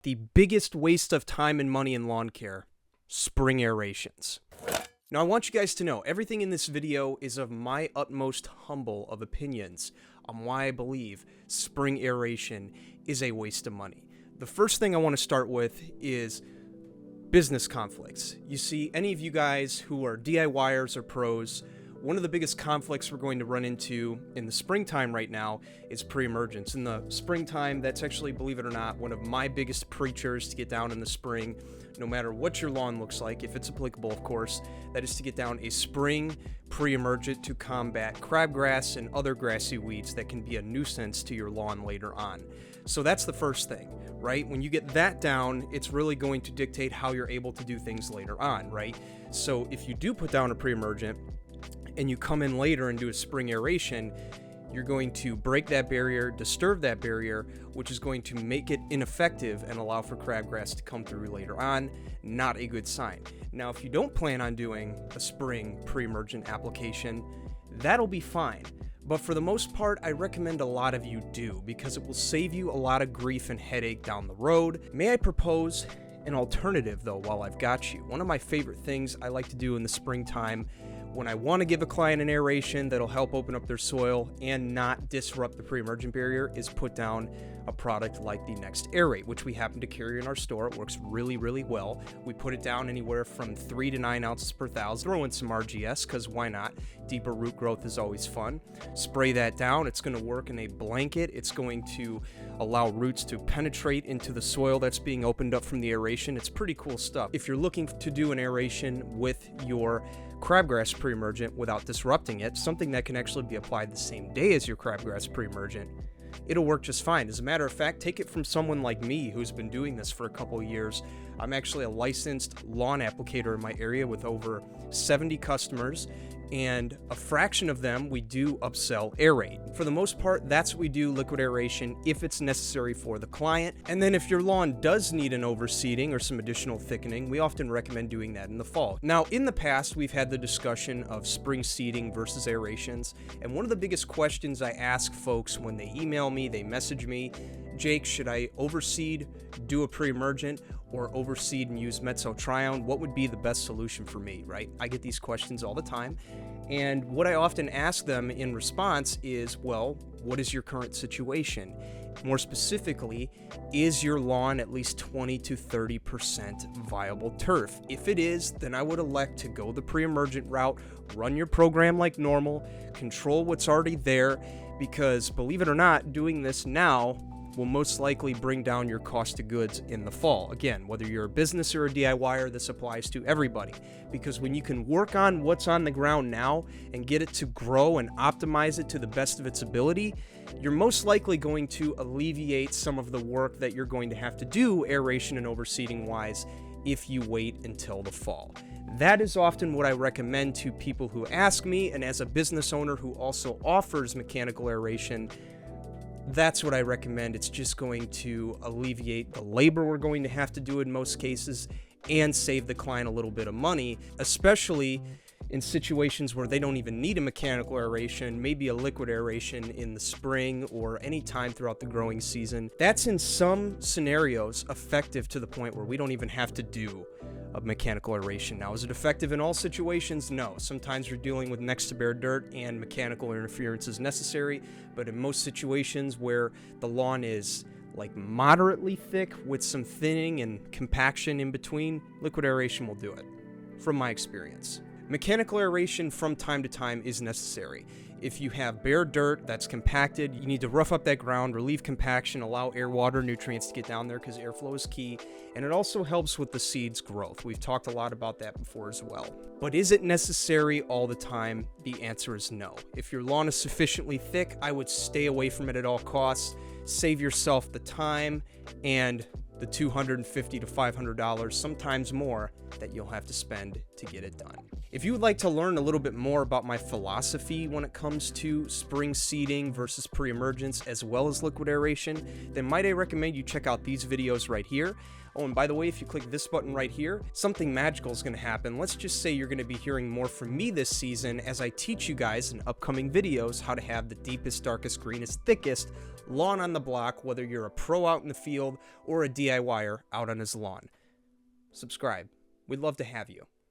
The biggest waste of time and money in lawn care, spring aerations. Now I want you guys to know, everything in this video is of my utmost humble of opinions on why I believe spring aeration is a waste of money. The first thing I want to start with is business conflicts. You see, any of you guys who are DIYers or pros, one of the biggest conflicts we're going to run into in the springtime right now is pre-emergence. In the springtime, that's actually, believe it or not, one of my biggest preachers to get down in the spring, no matter what your lawn looks like, if it's applicable, of course, that is to get down a spring pre-emergent to combat crabgrass and other grassy weeds that can be a nuisance to your lawn later on. So that's the first thing, right? When you get that down, it's really going to dictate how you're able to do things later on, right? So if you do put down a pre-emergent, and you come in later and do a spring aeration, you're going to break that barrier, disturb that barrier, which is going to make it ineffective and allow for crabgrass to come through later on. Not a good sign. Now, if you don't plan on doing a spring pre-emergent application, that'll be fine. But for the most part, I recommend a lot of you do, because it will save you a lot of grief and headache down the road. May I propose an alternative, though, while I've got you? One of my favorite things I like to do in the springtime when I want to give a client an aeration that'll help open up their soil and not disrupt the pre-emergent barrier is put down a product like the Next Aerate, which we happen to carry in our store. It works really, really well. We put it down anywhere from 3 to 9 ounces per thousand. Throw in some RGS, because why not? Deeper root growth is always fun. Spray that down. It's going to work in a blanket. It's going to allow roots to penetrate into the soil that's being opened up from the aeration. It's pretty cool stuff. If you're looking to do an aeration with your crabgrass pre-emergent without disrupting it, something that can actually be applied the same day as your crabgrass pre-emergent, it'll work just fine. As a matter of fact, take it from someone like me who's been doing this for a couple of years. I'm actually a licensed lawn applicator in my area with over 70 customers, and a fraction of them we do upsell aerate. For the most part, that's what we do, liquid aeration, if it's necessary for the client. And then if your lawn does need an overseeding or some additional thickening, we often recommend doing that in the fall. Now, in the past, we've had the discussion of spring seeding versus aerations, and one of the biggest questions I ask folks when they email me, they message me, Jake, should I overseed, do a pre-emergent, or overseed and use methotrone? What would be the best solution for me, right? I get these questions all the time. And what I often ask them in response is, well, what is your current situation? More specifically, is your lawn at least 20 to 30% viable turf? If it is, then I would elect to go the pre-emergent route, run your program like normal, control what's already there, because believe it or not, doing this now will most likely bring down your cost of goods in the fall. Again, whether you're a business or a DIYer, this applies to everybody, because when you can work on what's on the ground now and get it to grow and optimize it to the best of its ability, you're most likely going to alleviate some of the work that you're going to have to do aeration and overseeding wise if you wait until the fall. That is often what I recommend to people who ask me, and as a business owner who also offers mechanical aeration, that's what I recommend. It's just going to alleviate the labor we're going to have to do in most cases and save the client a little bit of money, especially in situations where they don't even need a mechanical aeration, maybe a liquid aeration in the spring or any time throughout the growing season. That's in some scenarios effective to the point where we don't even have to do a mechanical aeration. Now, is it effective in all situations? No. Sometimes we're dealing with next to bare dirt and mechanical interference is necessary, but in most situations where the lawn is like moderately thick with some thinning and compaction in between, liquid aeration will do it, from my experience. Mechanical aeration from time to time is necessary. If you have bare dirt that's compacted, you need to rough up that ground, relieve compaction, allow air, water, nutrients to get down there, because airflow is key, and it also helps with the seed's growth. We've talked a lot about that before as well. But is it necessary all the time? The answer is no. If your lawn is sufficiently thick, I would stay away from it at all costs. Save yourself the time and the $250 to $500, sometimes more, that you'll have to spend to get it done. If you would like to learn a little bit more about my philosophy when it comes to spring seeding versus pre-emergence as well as liquid aeration, then might I recommend you check out these videos right here. Oh, and by the way, if you click this button right here, something magical is going to happen. Let's just say you're going to be hearing more from me this season as I teach you guys in upcoming videos how to have the deepest, darkest, greenest, thickest lawn on the block, whether you're a pro out in the field or a DIYer out on his lawn. Subscribe. We'd love to have you.